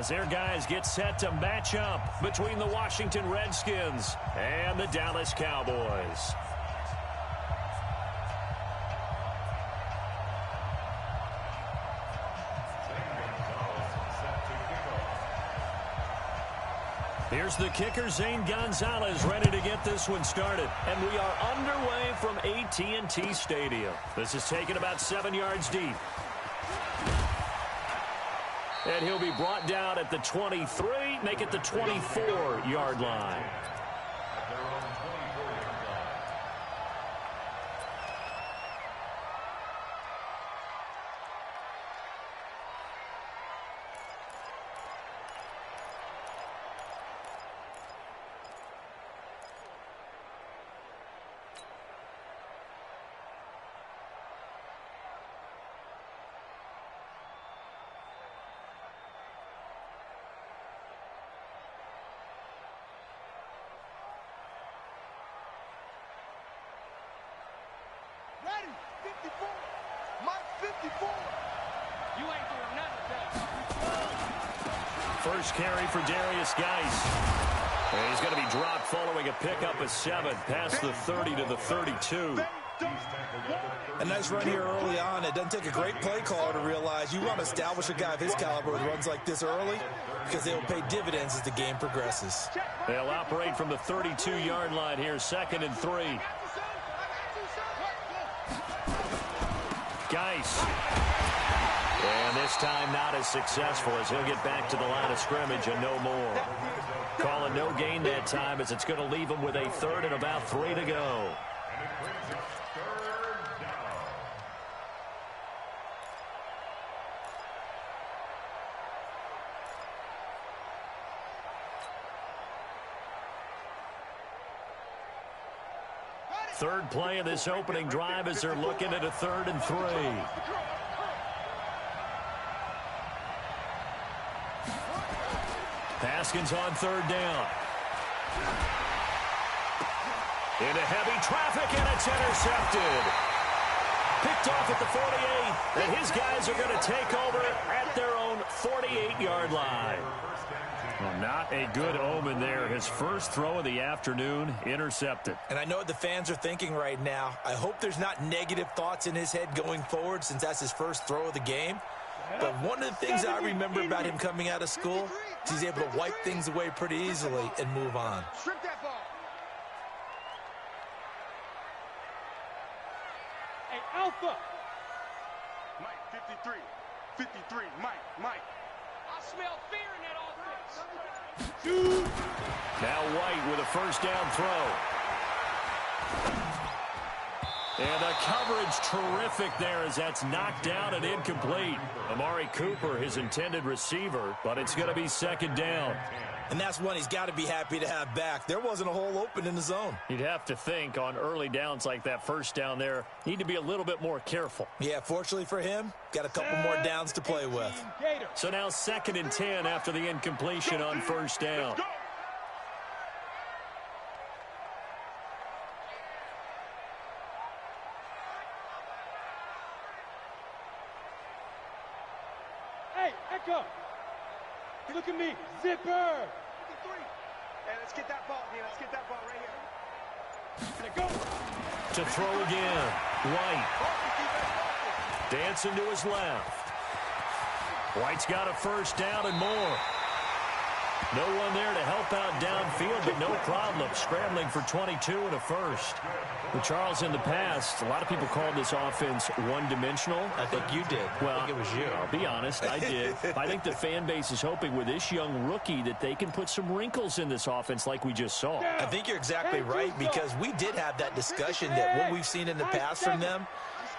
As their guys get set to match up between the Washington Redskins and the Dallas Cowboys. Here's the kicker, Zane Gonzalez, ready to get this one started. And we are underway from AT&T Stadium. This is taken about 7 yards deep. And he'll be brought down at the 23, make it the 24-yard line. Ready, 54. Mike 54. You ain't doing nothing. First carry for Darius Geis. And he's going to be dropped following a pickup of 7 past the 30 to the 32. A nice run here early on. It doesn't take a great play caller to realize you want to establish a guy of his caliber with runs like this early because they'll pay dividends as the game progresses. They'll operate from the 32-yard line here, 2nd and 3. Geis. And this time not as successful as he'll get back to the line of scrimmage and no more. Calling no gain that time as it's going to leave him with a 3rd and about 3 to go. Third play of this opening drive as they're looking at a 3rd and 3. Haskins on 3rd down. Into heavy traffic, and it's intercepted. Picked off at the 48, and his guys are going to take over at their own 48-yard line. Well, not a good omen there. His first throw of the afternoon intercepted. And I know what the fans are thinking right now. I hope there's not negative thoughts in his head going forward since that's his first throw of the game. But one of the things I remember about him coming out of school is he's able to wipe things away pretty easily and move on. Strip that ball. Hey, Alpha. Mike, 53. 53. Mike. I smell fear in that offense. Now White with a first down throw. And a coverage terrific there as that's knocked down and incomplete. Amari Cooper, his intended receiver, but it's going to be 2nd down. And that's one he's got to be happy to have back. There wasn't a hole open in the zone. You'd have to think on early downs like that first down there, need to be a little bit more careful. Yeah, fortunately for him, got a couple more downs to play with. So now 2nd and 10 after the incompletion on first down. Hey, Echo. Look at me. Zipper. 53. Hey, let's get that ball, man. Let's get that ball right here. Go. To throw again. White. Dancing to his left. White's got a first down and more. No one there to help out downfield, but no problem. Scrambling for 22 and a first. Well, Charles, in the past, a lot of people called this offense one-dimensional. I think you did. Well, I think it was you. I'll be honest, I did. I think the fan base is hoping with this young rookie that they can put some wrinkles in this offense like we just saw. I think you're exactly right because we did have that discussion that what we've seen in the past from them,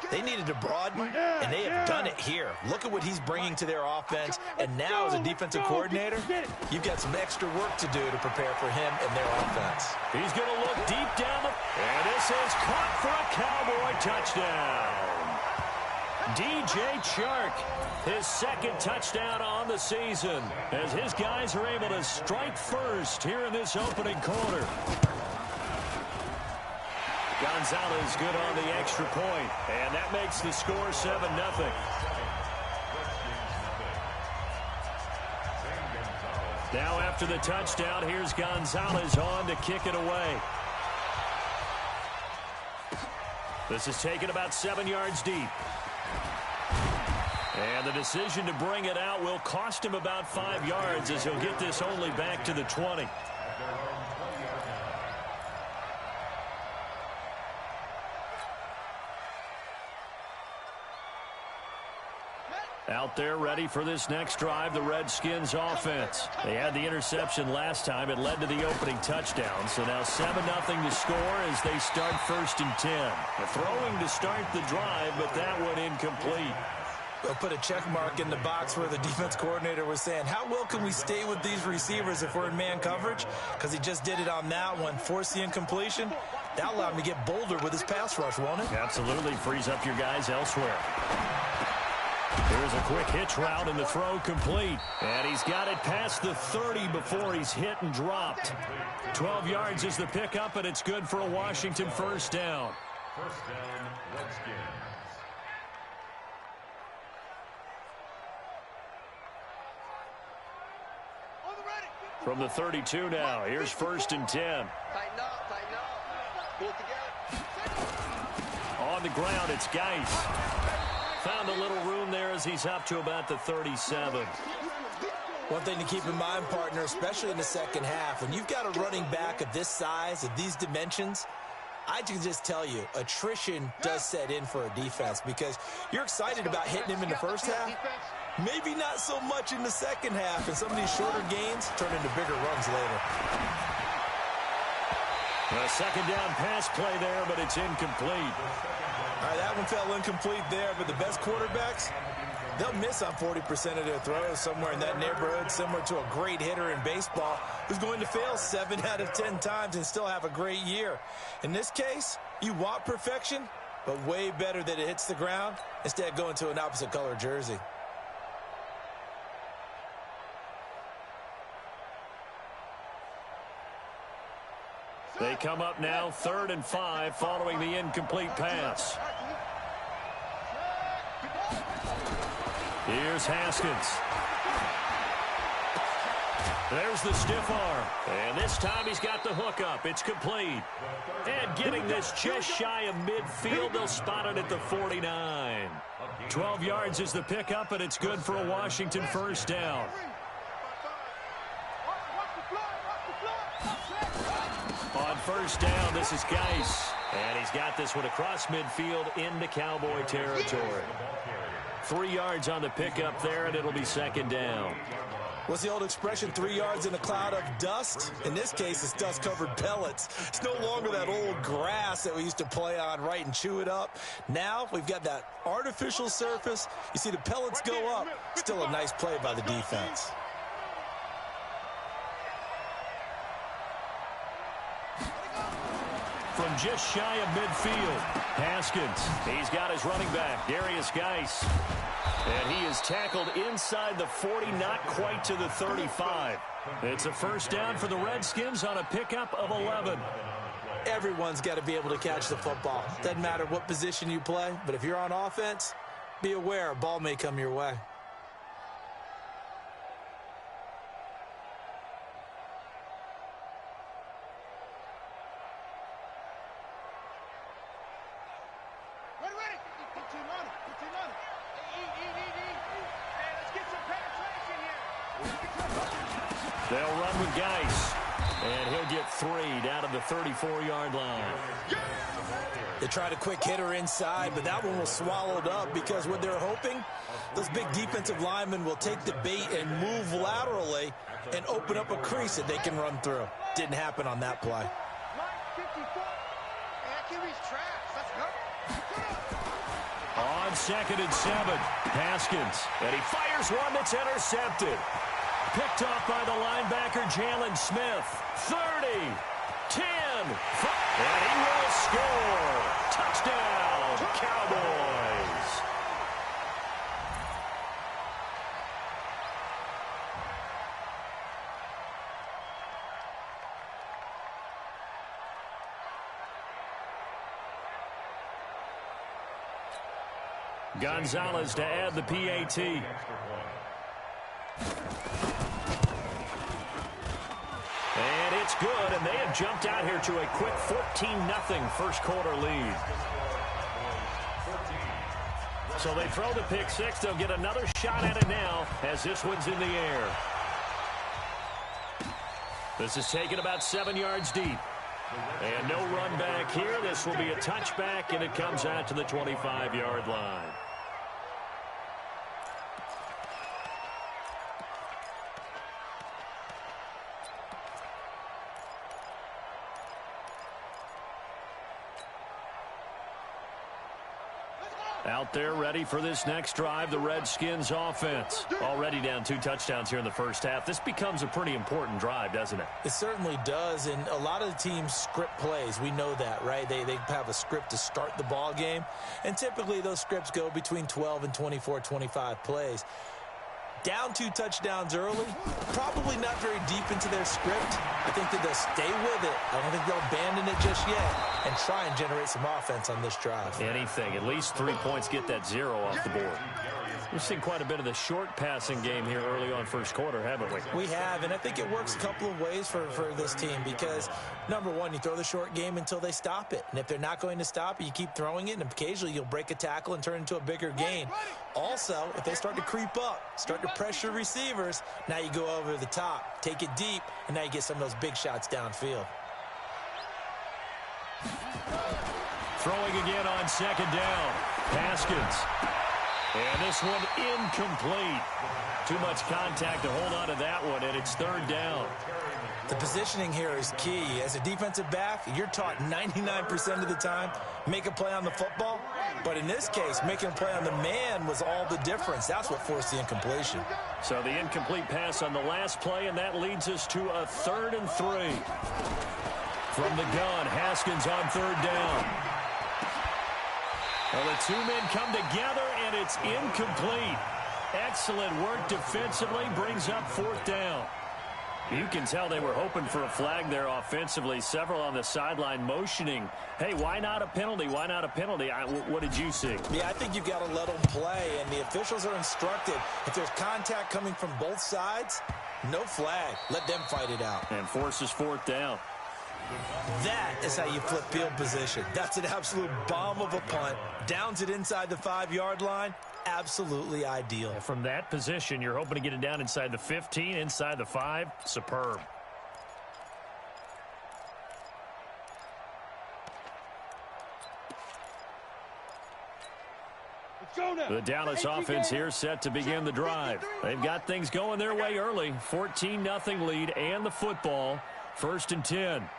they needed to broaden, and they have done it here. Look at what he's bringing to their offense, and now as a defensive coordinator, you've got some extra work to do to prepare for him and their offense. He's going to look deep down and this is caught for a Cowboy touchdown. DJ Chark, his 2nd touchdown on the season, as his guys are able to strike first here in this opening quarter. Gonzalez good on the extra point, and that makes the score 7-0. Now after the touchdown, here's Gonzalez on to kick it away. This is taken about 7 yards deep. And the decision to bring it out will cost him about 5 yards as he'll get this only back to the 20. Out there ready for this next drive, the Redskins offense. They had the interception last time. It led to the opening touchdown. So now 7-0 to score as they start 1st and 10. A throwing to start the drive, but that one incomplete. They'll put a check mark in the box where the defense coordinator was saying, how well can we stay with these receivers if we're in man coverage? Because he just did it on that one, forced the incompletion. That'll allow him to get bolder with his pass rush, won't it? Absolutely frees up your guys elsewhere. Here's a quick hitch route and the throw complete. And he's got it past the 30 before he's hit and dropped. 12 yards is the pickup, and it's good for a Washington 1st down. 1st down, Redskins. From the 32 now, here's 1st and 10. Tighten up, tighten up. Pull it together. On the ground, it's Geis. Found a little room there as he's up to about the 37. One thing to keep in mind, partner, especially in the second half, when you've got a running back of this size, of these dimensions, I can just tell you, attrition does set in for a defense because you're excited about hitting him in the first half. Maybe not so much in the second half, and some of these shorter gains turn into bigger runs later. A 2nd down pass play there, but it's incomplete. All right, that one fell incomplete there, but the best quarterbacks, they'll miss on 40% of their throws somewhere in that neighborhood, similar to a great hitter in baseball who's going to fail 7 out of 10 times and still have a great year. In this case, you want perfection, but way better that it hits the ground instead of going to an opposite color jersey. They come up now 3rd and 5 following the incomplete pass. Here's Haskins. There's the stiff arm. And this time he's got the hook up. It's complete. And getting this just shy of midfield, they'll spot it at the 49. 12 yards is the pickup, and it's good for a Washington 1st down. On 1st down, this is Geis. And he's got this one across midfield into Cowboy territory. 3 yards on the pickup there, and it'll be 2nd down. What's the old expression, 3 yards in a cloud of dust? In this case, it's dust-covered pellets. It's no longer that old grass that we used to play on, right, and chew it up. Now we've got that artificial surface. You see the pellets go up. Still a nice play by the defense. From just shy of midfield, Haskins. He's got his running back, Darius Geis. And he is tackled inside the 40, not quite to the 35. It's a 1st down for the Redskins on a pickup of 11. Everyone's got to be able to catch the football. Doesn't matter what position you play, but if you're on offense, be aware a ball may come your way. They'll run with Geis. And he'll get 3 down to the 34-yard line. They tried a quick hitter inside, but that one was swallowed up because what they're hoping, those big defensive linemen will take the bait and move laterally and open up a crease that they can run through. Didn't happen on that play. On 2nd and 7, Haskins. And he fires one that's intercepted. Picked off by the linebacker, Jalen Smith. 30, 10, 5, and he will score. Touchdown, Cowboys. Gonzalez to add the PAT. That's good, and they have jumped out here to a quick 14-0 first quarter lead. So they throw the pick six. They'll get another shot at it now as this one's in the air. This is taken about 7 yards deep. And no run back here. This will be a touchback, and it comes out to the 25-yard line. Out there ready for this next drive, the Redskins offense. Already down 2 touchdowns here in the first half. This becomes a pretty important drive, doesn't it? It certainly does, and a lot of the teams script plays. We know that, right? They have a script to start the ball game, and typically those scripts go between 12 and 24, 25 plays. Down 2 touchdowns early, probably not very deep into their script. I think that they'll stay with it. I don't think they'll abandon it just yet and try and generate some offense on this drive. Anything. At least 3 points, get that 0 off the board. We've seen quite a bit of the short passing game here early on first quarter, haven't we? We have, and I think it works a couple of ways for this team because, number one, you throw the short game until they stop it. And if they're not going to stop it, you keep throwing it, and occasionally you'll break a tackle and turn it into a bigger gain. Also, if they start to creep up, start to pressure receivers, now you go over the top, take it deep, and now you get some of those big shots downfield. Throwing again on second down. Haskins. And this one incomplete. Too much contact to hold on to that one, and it's third down. The positioning here is key. As a defensive back, you're taught 99% of the time, make a play on the football. But in this case, making a play on the man was all the difference. That's what forced the incompletion. So the incomplete pass on the last play, and that leads us to a 3rd and 3. From the gun, Haskins on third down. Well, the 2 men come together, and it's incomplete. Excellent work defensively, brings up 4th down. You can tell they were hoping for a flag there offensively. Several on the sideline motioning, hey, why not a penalty? Why not a penalty? What did you see? Yeah, I think you've got to let them play, and the officials are instructed. If there's contact coming from both sides, no flag. Let them fight it out. And forces 4th down. That is how you flip field position. That's an absolute bomb of a punt. Downs it inside the 5-yard line. Absolutely ideal. From that position, you're hoping to get it down inside the 15, inside the 5. Superb. The Dallas offense here set to begin the drive. They've got things going their way early. 14-0 lead and the football. 1st and 10.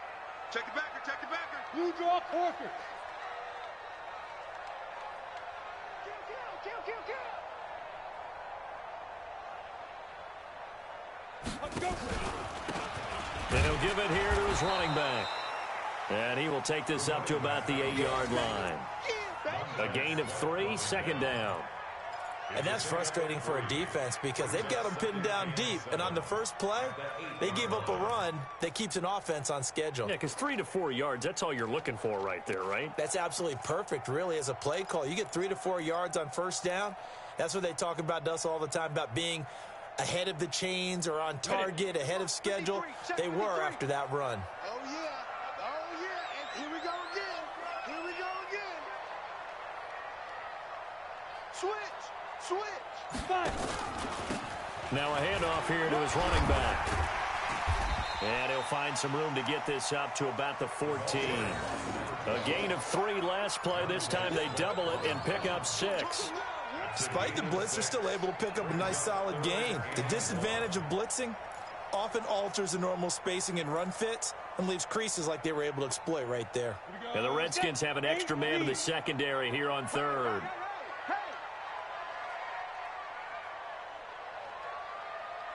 Check the backer, check the backer. Blue draw quarter. And he'll give it here to his running back. And he will take this up to about the 8-yard line. A gain of 3, 2nd down. And that's frustrating for a defense because they've got them pinned down deep. And on the first play, they gave up a run that keeps an offense on schedule. Yeah, because 3 to 4 yards, that's all you're looking for right there, right? That's absolutely perfect, really, as a play call. You get 3 to 4 yards on first down. That's what they talk about us all the time, about being ahead of the chains or on target, ahead of schedule. They were after that run. Oh, yeah. Oh, yeah. And here we go again. Here we go again. Switch. Now a handoff here to his running back. And he'll find some room to get this up to about the 14. A gain of 3 last play. This time they double it and pick up 6. Despite the blitz, they're still able to pick up a nice solid gain. The disadvantage of blitzing often alters the normal spacing and run fits and leaves creases like they were able to exploit right there. And the Redskins have an extra man in the secondary here on 3rd.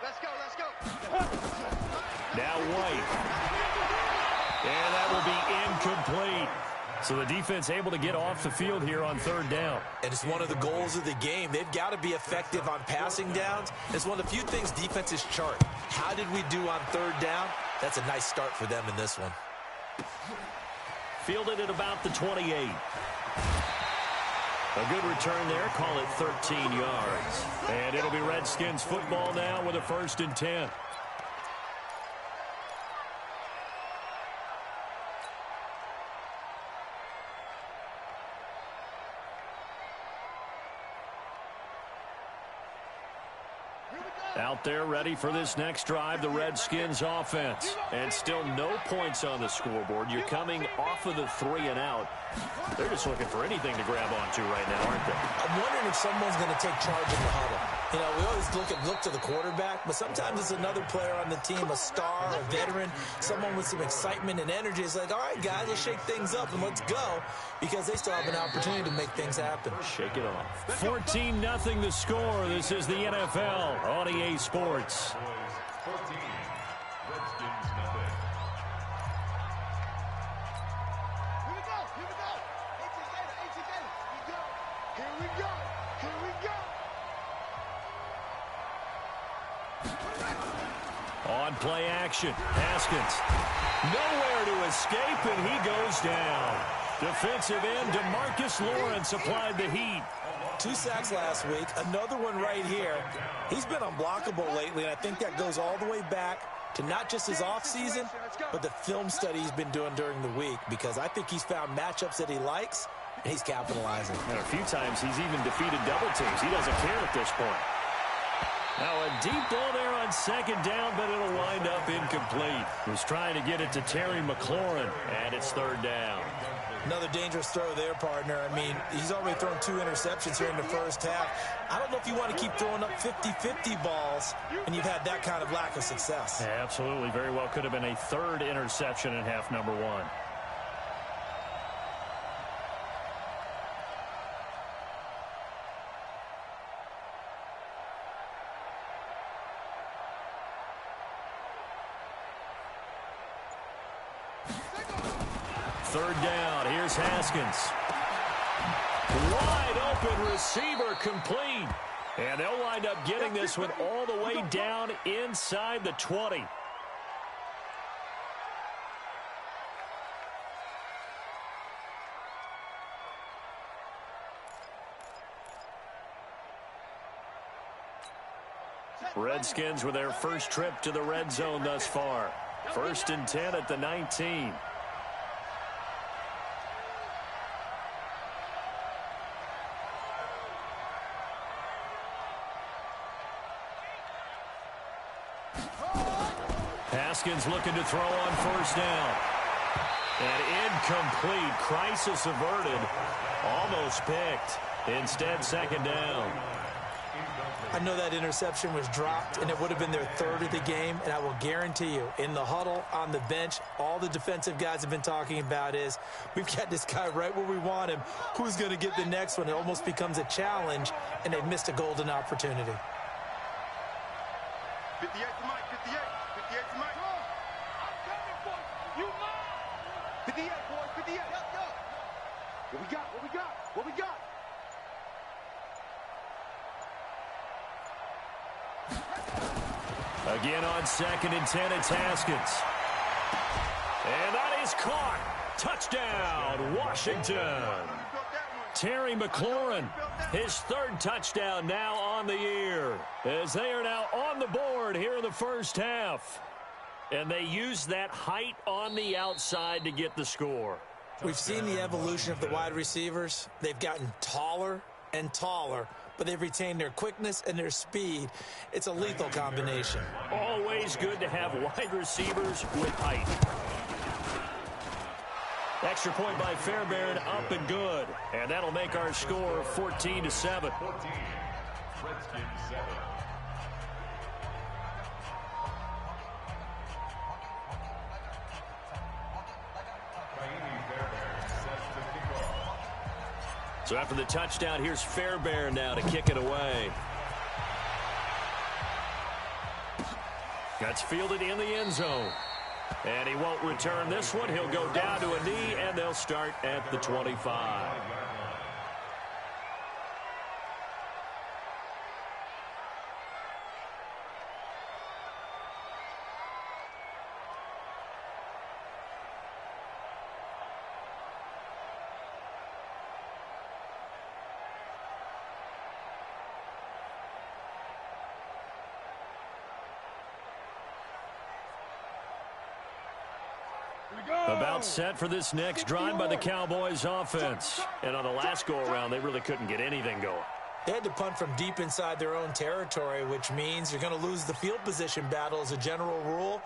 Let's go. Now White. And that will be incomplete. So the defense able to get off the field here on 3rd down. And it's one of the goals of the game. They've got to be effective on passing downs. It's one of the few things defenses chart. How did we do on 3rd down? That's a nice start for them in this one. Fielded at about the 28. A good return there. Call it 13 yards. And it'll be Redskins football now with a 1st and 10. out there ready for this next drive, the Redskins offense. And still no points on the scoreboard. You're coming off of the 3 and out. They're just looking for anything to grab onto right now, aren't they? I'm wondering if someone's going to take charge of the huddle. You know, we always look to the quarterback, but sometimes it's another player on the team, a star, a veteran, someone with some excitement and energy. It's like, all right, guys, let's shake things up and let's go, because they still have an opportunity to make things happen. Shake it off. 14-0 the score. This is the NFL on EA Sports. 14. Redskins nothing. Here we go. Here we go. Here we go. Here we go. On play action, Haskins. Nowhere to escape, and he goes down. Defensive end DeMarcus Lawrence applied the heat. 2 sacks last week, another one right here. He's been unblockable lately, and I think that goes all the way back to not just his offseason, but the film study he's been doing during the week, because I think he's found matchups that he likes, and he's capitalizing. And a few times he's even defeated double teams. He doesn't care at this point. Now a deep ball there on second down, but it'll wind up incomplete. He's trying to get it to Terry McLaurin, and it's 3rd down. Another dangerous throw there, partner. I mean, he's already thrown 2 interceptions here in the first half. I don't know if you want to keep throwing up 50-50 balls, and you've had that kind of lack of success. Yeah, absolutely. Very well could have been a 3rd interception in half number 1. Third down. Here's Haskins. Wide open receiver, complete. And they'll wind up getting this one all the way down inside the 20. Redskins with their first trip to the red zone thus far. 1st and 10 at the 19. Haskins looking to throw on 1st down. And incomplete. Crisis averted. Almost picked. Instead, 2nd down. I know that interception was dropped, and it would have been their 3rd of the game, and I will guarantee you, in the huddle, on the bench, all the defensive guys have been talking about is, we've got this guy right where we want him. Who's going to get the next one? It almost becomes a challenge, and they've missed a golden opportunity. 58 to Mike, 58. 58 to Mike. I'm coming for you. You mine. 58, boys, 58. Go. What we got? What we got? What we got? Again on 2nd and 10, it's Haskins. And that is caught. Touchdown, Washington. Terry McLaurin, his 3rd touchdown now on the year, as they are now on the board here in the first half. And they use that height on the outside to get the score. We've seen the evolution of the wide receivers. They've gotten taller and taller, but they've retained their quickness and their speed. It's a lethal combination. Always good to have wide receivers with height. Extra point by Fairbairn, up and good. And that'll make our score 14-7. 14. Redskins 7. So after the touchdown, here's Fairbairn now to kick it away. That's fielded in the end zone. And he won't return this one. He'll go down to a knee, and they'll start at the 25. About set for this next drive by the Cowboys offense. And on the last go-around, they really couldn't get anything going. They had to punt from deep inside their own territory, which means you're going to lose the field position battle as a general rule.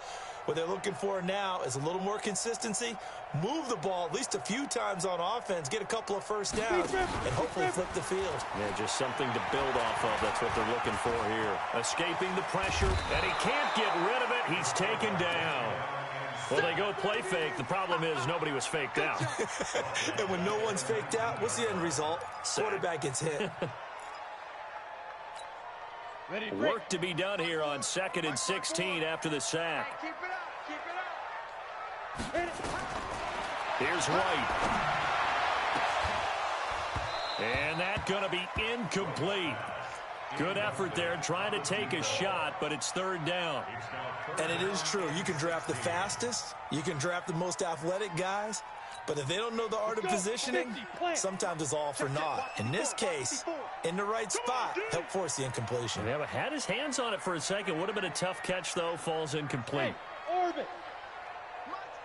What they're looking for now is a little more consistency, move the ball at least a few times on offense, get a couple of first downs, and hopefully flip the field. Yeah, just something to build off of. That's what they're looking for here. Escaping the pressure, and he can't get rid of it. He's taken down. Well, they go play fake. The problem is nobody was faked out. And when no one's faked out, what's the end result? Quarterback gets hit. Work to be done here on 2nd and 16 after the sack. Keep it up. Keep it up. Here's White. And that's going to be incomplete. Good effort there trying to take a shot, but it's 3rd down. And it is true. You can draft the fastest. You can draft the most athletic guys. But if they don't know the art of positioning, sometimes it's all for naught. In this case, in the right spot, help force the incompletion. Yeah, but had his hands on it for a second. Would have been a tough catch, though. Falls incomplete. Orbit.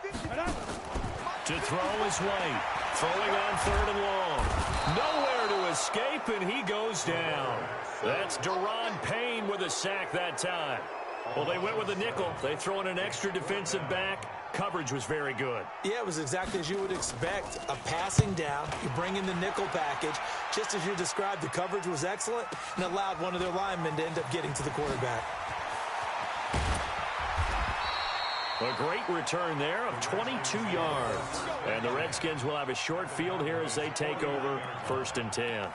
To throw is White. Throwing on 3rd and long. Nowhere to escape, and he goes down. That's Daron Payne with a sack that time. Well, they went with a nickel. They throw in an extra defensive back. Coverage was very good. Yeah, it was exactly as you would expect. A passing down. You bring in the nickel package. Just as you described, the coverage was excellent and allowed one of their linemen to end up getting to the quarterback. A great return there of 22 yards. And the Redskins will have a short field here as they take over 1st and 10.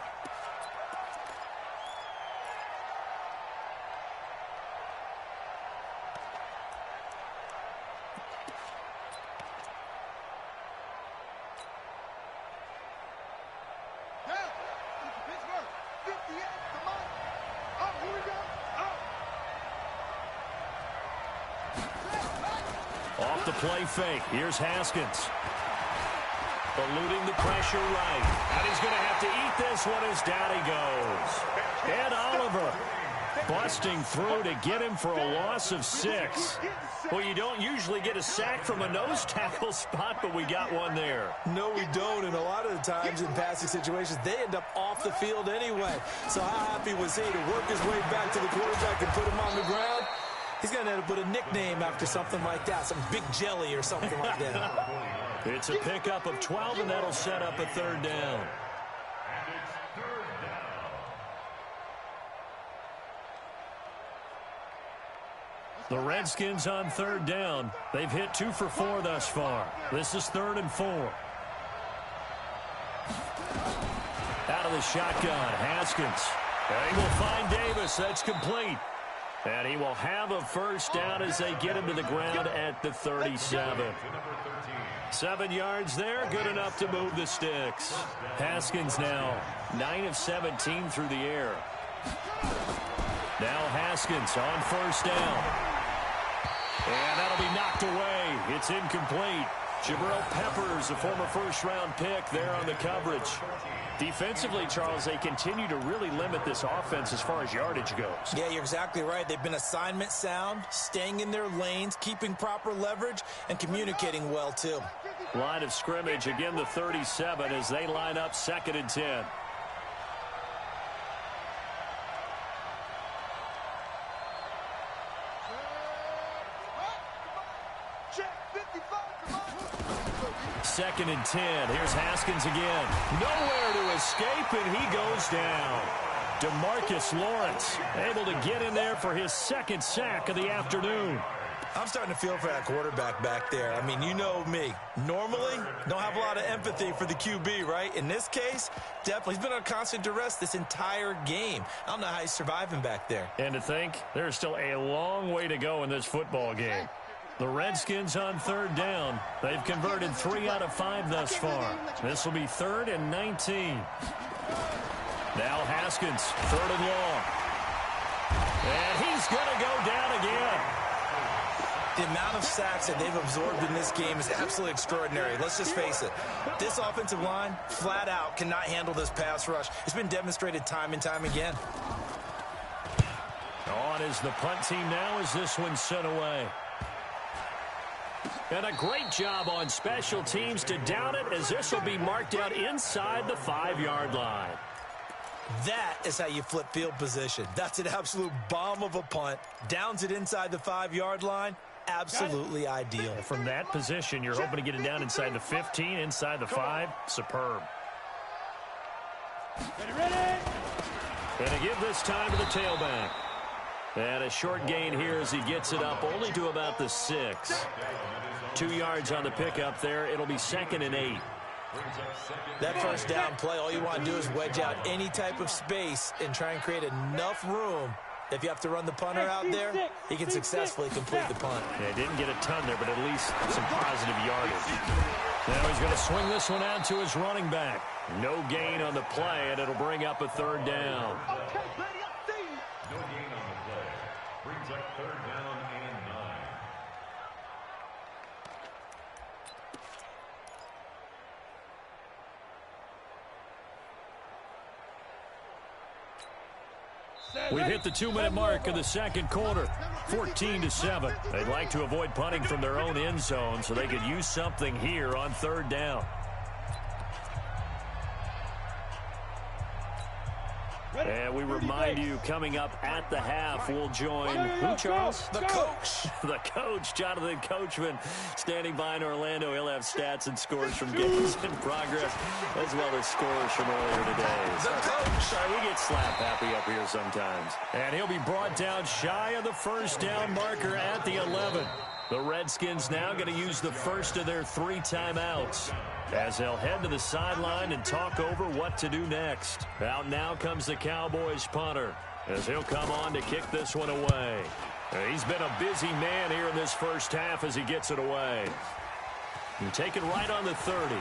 Off the play fake. Here's Haskins. Eluding the pressure right. And he's going to have to eat this one as down he goes. Ed Oliver busting through to get him for a loss of 6. Well, you don't usually get a sack from a nose tackle spot, but we got one there. No, we don't. And a lot of the times in passing situations, they end up off the field anyway. So how happy was he to work his way back to the quarterback and put him on the ground? He's going to end up with a nickname after something like that, some Big Jelly or something like that. It's a pickup of 12, and that'll set up a 3rd down. The Redskins on 3rd down. They've hit 2 for 4 thus far. This is 3rd and 4. Out of the shotgun, Haskins. And he will find Davis. That's complete. And he will have a first down as they get him to the ground at the 37. 7 yards there, good enough to move the sticks. Haskins now 9 of 17 through the air. Now Haskins on 1st down. And that'll be knocked away. It's incomplete. Jabril Peppers, a former 1st-round pick there on the coverage. Defensively, Charles, they continue to really limit this offense as far as yardage goes. Yeah, you're exactly right. They've been assignment sound, staying in their lanes, keeping proper leverage, and communicating well, too. Line of scrimmage, again, the 37 as they line up 2nd and 10. Second and 10. Here's Haskins again. Nowhere to escape, and he goes down. DeMarcus Lawrence able to get in there for his 2nd sack of the afternoon. I'm starting to feel for that quarterback back there. I mean, you know me. Normally, don't have a lot of empathy for the QB, right? In this case, definitely. He's been on constant duress this entire game. I don't know how he's surviving back there. And to think, there's still a long way to go in this football game. The Redskins on 3rd down. They've converted 3 out of 5 thus far. This will be 3rd and 19. Now Haskins, 3rd and long. And he's going to go down again. The amount of sacks that they've absorbed in this game is absolutely extraordinary. Let's just face it. This offensive line, flat out, cannot handle this pass rush. It's been demonstrated time and time again. On is the punt team now as this one's sent away. And a great job on special teams to down it as this will be marked out inside the 5-yard line. That is how you flip field position. That's an absolute bomb of a punt. Downs it inside the 5-yard line. Absolutely ideal. From that position, you're hoping to get it down inside the 15, inside the 5. Superb. Ready? And to give this time to the tailback. And a short gain here as he gets it up only to about the 6. 2 yards on the pickup there. It'll be 2nd and 8. That first down play, all you want to do is wedge out any type of space and try and create enough room. If you have to run the punter out there, he can successfully complete the punt. Yeah, didn't get a ton there, but at least some positive yardage. Now he's going to swing this one out to his running back. No gain on the play, and it'll bring up a 3rd down. Okay, buddy, I see you. No gain on the play. Brings up 3rd down and 9. We've hit the 2-minute mark of the second quarter, 14-7. They'd like to avoid punting from their own end zone so they could use something here on 3rd down. And we remind you, coming up at the half, we'll join who, Charles? The coach. The coach, Jonathan Coachman, standing by in Orlando. He'll have stats and scores from games in progress, as well as scores from earlier today. The coach. Sorry, we get slap happy up here sometimes. And he'll be brought down shy of the 1st down marker at the 11. The Redskins now going to use the first of their 3 timeouts, as they'll head to the sideline and talk over what to do next. Out now comes the Cowboys punter, as he'll come on to kick this one away. He's been a busy man here in this first half as he gets it away. And taken right on the 30.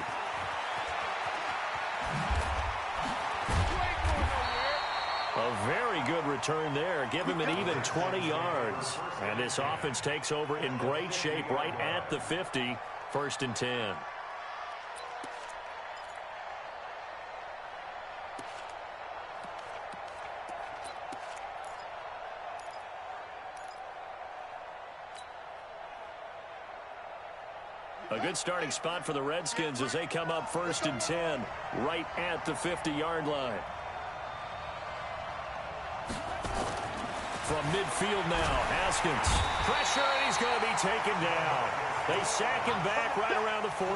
A very good return there. Give him an even 20 yards. And this offense takes over in great shape right at the 50, 1st and 10. A good starting spot for the Redskins as they come up 1st and 10 right at the 50-yard line. From midfield now, Haskins. Pressure, and he's going to be taken down. They sack him back right around the 44.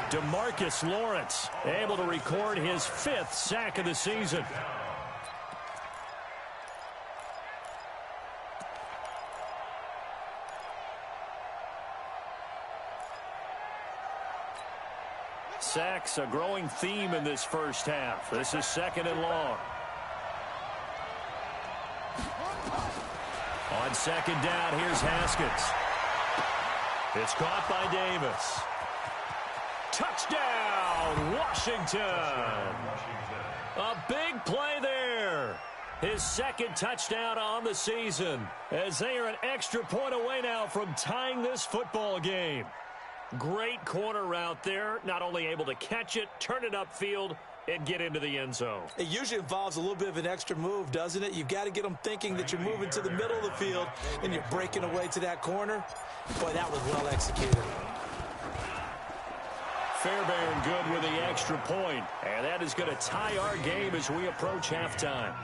DeMarcus Lawrence able to record his 5th sack of the season. Sacks, a growing theme in this first half. This is 2nd and long. On 2nd down, here's Haskins. It's caught by Davis. Touchdown, Washington. A big play there. His 2nd touchdown on the season, as they are an extra point away now from tying this football game. Great corner route there. Not only able to catch it, turn it upfield, and get into the end zone. It usually involves a little bit of an extra move, doesn't it? You've got to get them thinking that you're moving to the middle of the field and you're breaking away to that corner. Boy, that was well executed. Fairbairn good with the extra point. And that is going to tie our game as we approach halftime.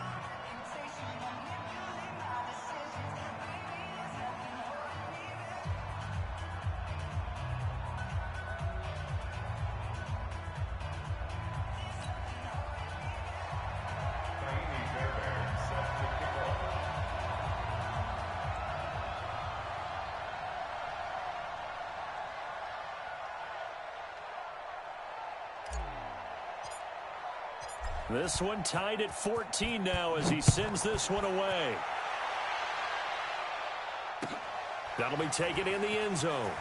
This one tied at 14 now as he sends this one away. That'll be taken in the end zone.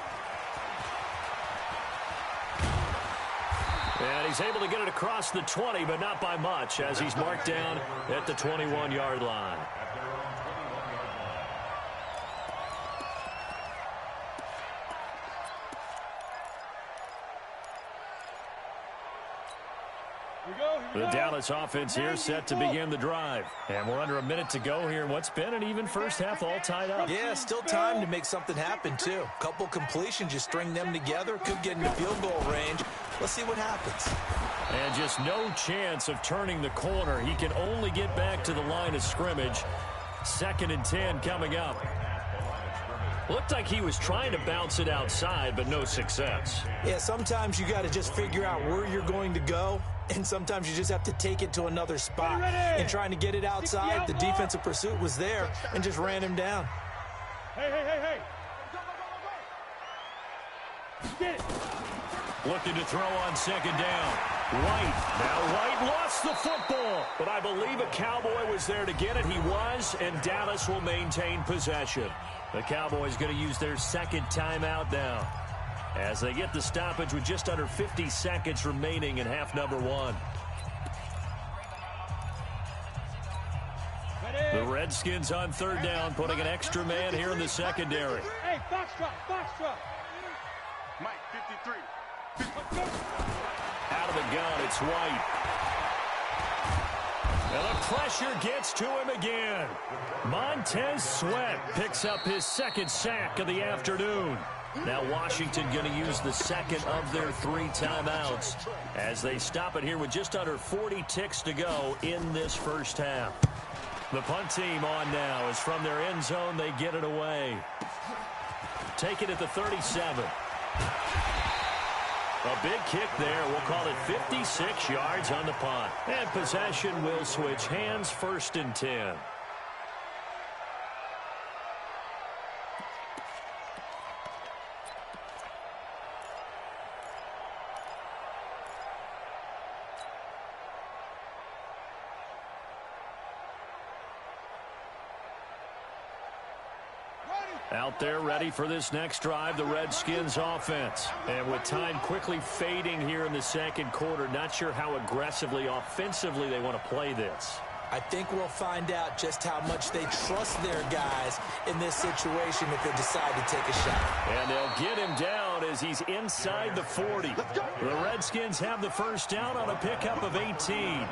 And he's able to get it across the 20, but not by much, as he's marked down at the 21-yard line. The Dallas offense here set to begin the drive. And we're under a minute to go here in what's been an even first half, all tied up. Yeah, still time to make something happen, too. Couple completions, just string them together. Could get into field goal range. Let's see what happens. And just no chance of turning the corner. He can only get back to the line of scrimmage. 2nd and 10 coming up. Looked like he was trying to bounce it outside, but no success. Yeah, sometimes you got to just figure out where you're going to go, and sometimes you just have to take it to another spot. And trying to get it outside, the defensive pursuit was there and just ran him down. Hey. Get it. Looking to throw on 2nd down. White. Now White lost the football. But I believe a Cowboy was there to get it. He was, and Dallas will maintain possession. The Cowboys going to use their 2nd timeout now, as they get the stoppage with just under 50 seconds remaining in half number 1. The Redskins on 3rd down, putting an extra man here in the secondary. Hey, box drop. Mike, 53. Out of the gun, it's White. And the pressure gets to him again. Montez Sweat picks up his 2nd sack of the afternoon. Now Washington going to use the 2nd of their 3 timeouts as they stop it here with just under 40 ticks to go in this first half. The punt team on now is from their end zone. They get it away. Take it at the 37. A big kick there. We'll call it 56 yards on the punt. And possession will switch hands. 1st and 10. Out there ready for this next drive, the Redskins offense. And with time quickly fading here in the 2nd quarter, not sure how aggressively, offensively they want to play this. I think we'll find out just how much they trust their guys in this situation if they decide to take a shot. And they'll get him down as he's inside the 40. The Redskins have the 1st down on a pickup of 18.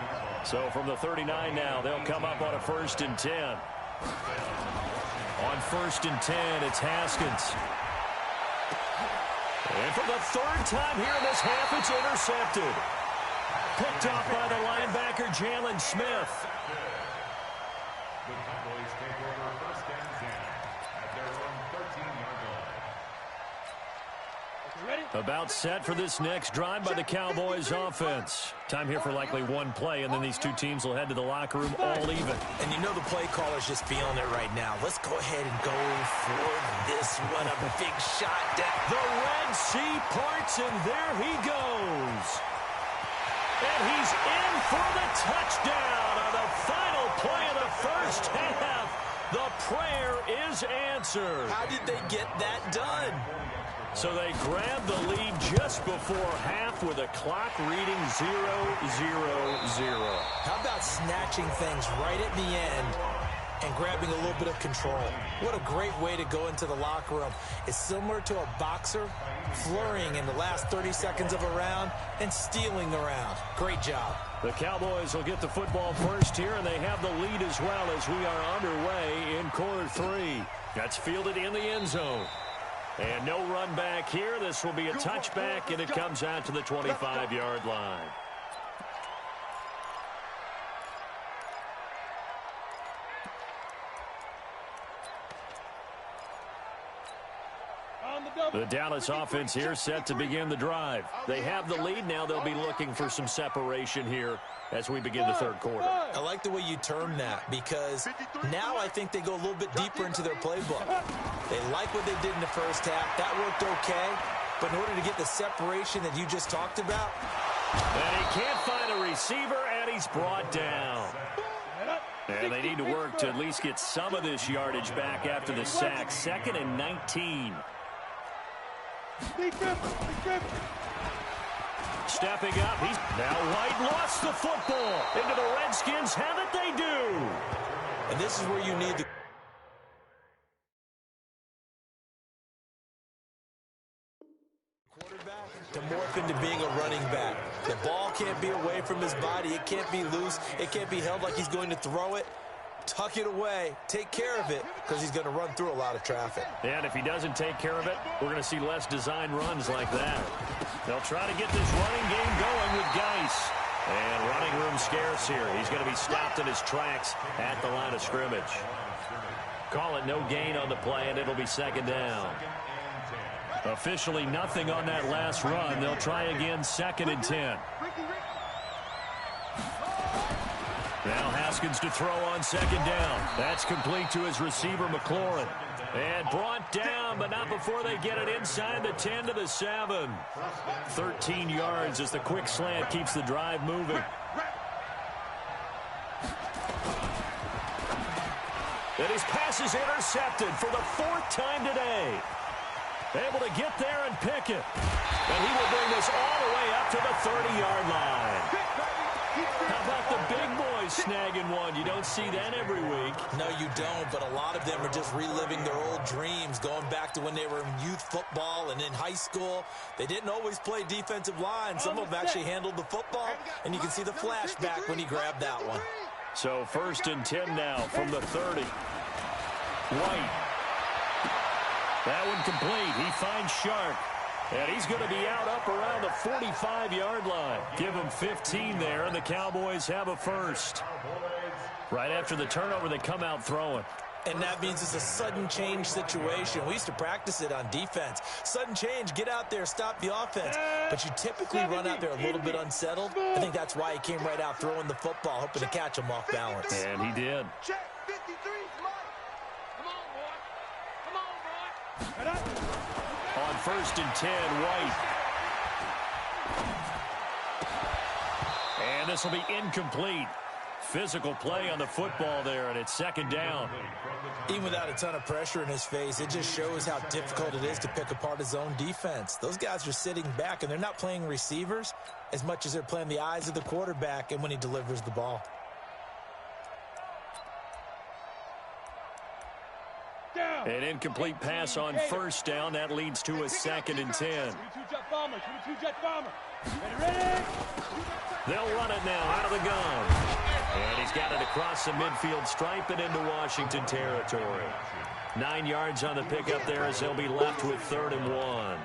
So from the 39 now, they'll come up on a 1st and 10. On 1st and 10, it's Haskins. And for the 3rd time here in this half, it's intercepted. Picked off by the linebacker, Jalen Smith. The Cowboys take over 1st and 10 at their own 13-yard line. About set for this next drive by the Cowboys offense. Time here for likely 1 play, and then these 2 teams will head to the locker room all even. And you know the play caller's just feeling it right now. Let's go ahead and go for this one. A big shot down. The Red Sea parts, and there he goes. And he's in for the touchdown on the final play of the first half. The prayer is answered. How did they get that done? So they grabbed the lead just before half with a clock reading 0-0-0. How about snatching things right at the end and grabbing a little bit of control? What a great way to go into the locker room. It's similar to a boxer flurrying in the last 30 seconds of a round and stealing the round. Great job. The Cowboys will get the football first here, and they have the lead as well as we are underway in quarter 3. That's fielded in the end zone. And no run back here. This will be a touchback, and it comes out to the 25-yard line. The Dallas offense here set to begin the drive. They have the lead. Now they'll be looking for some separation here as we begin the 3rd quarter. I like the way you term that, because now I think they go a little bit deeper into their playbook. They like what they did in the first half. That worked okay. But in order to get the separation that you just talked about. And he can't find a receiver, and he's brought down. And they need to work to at least get some of this yardage back after the sack. 2nd and 19. Stepping up, he's now White lost the football. Into the Redskins have it, they do. And this is where you need the quarterback. to morph into being a running back. The ball can't be away from his body. It can't be loose. It can't be held like he's going to throw it. Tuck it away. Take care of it because he's going to run through a lot of traffic. And if he doesn't take care of it, we're going to see less design runs like that. They'll try to get this running game going with Geis. And running room scarce here. He's going to be stopped in his tracks at the line of scrimmage. Call it no gain on the play, and it'll be second down. Officially nothing on that last run. They'll try again, 2nd and 10. Now Haskins to throw on 2nd down. That's complete to his receiver, McLaurin. And brought down, but not before they get it inside the 10 to the 7. 13 yards as the quick slant keeps the drive moving. And his pass is intercepted for the 4th time today. Able to get there and pick it. And he will bring this all the way up to the 30-yard line. How about the big boys snagging one? You don't see that every week. No, you don't, but a lot of them are just reliving their old dreams, going back to when they were in youth football and in high school. They didn't always play defensive line. Some of them actually handled the football, and you can see the flashback when he grabbed that one. So 1st and 10 now from the 30. White. That one complete. He finds Shark. And he's going to be out up around the 45-yard line. Give him 15 there, and the Cowboys have a first. Right after the turnover, they come out throwing. And that means it's a sudden change situation. We used to practice it on defense. Sudden change, get out there, stop the offense. But you typically run out there a little bit unsettled. I think that's why he came right out throwing the football, hoping to catch him off balance. And he did. Check 53, Mike. Come on, boy. Come on, boy. On 1st and 10, White. And this will be incomplete. Physical play on the football there, and it's 2nd down. Even without a ton of pressure in his face, it just shows how difficult it is to pick apart his own defense. Those guys are sitting back, and they're not playing receivers as much as they're playing the eyes of the quarterback and when he delivers the ball. An incomplete pass on 1st down. That leads to a 2nd and 10. They'll run it now out of the gun. And he's got it across the midfield stripe and into Washington territory. 9 yards on the pickup there as they'll be left with 3rd and 1.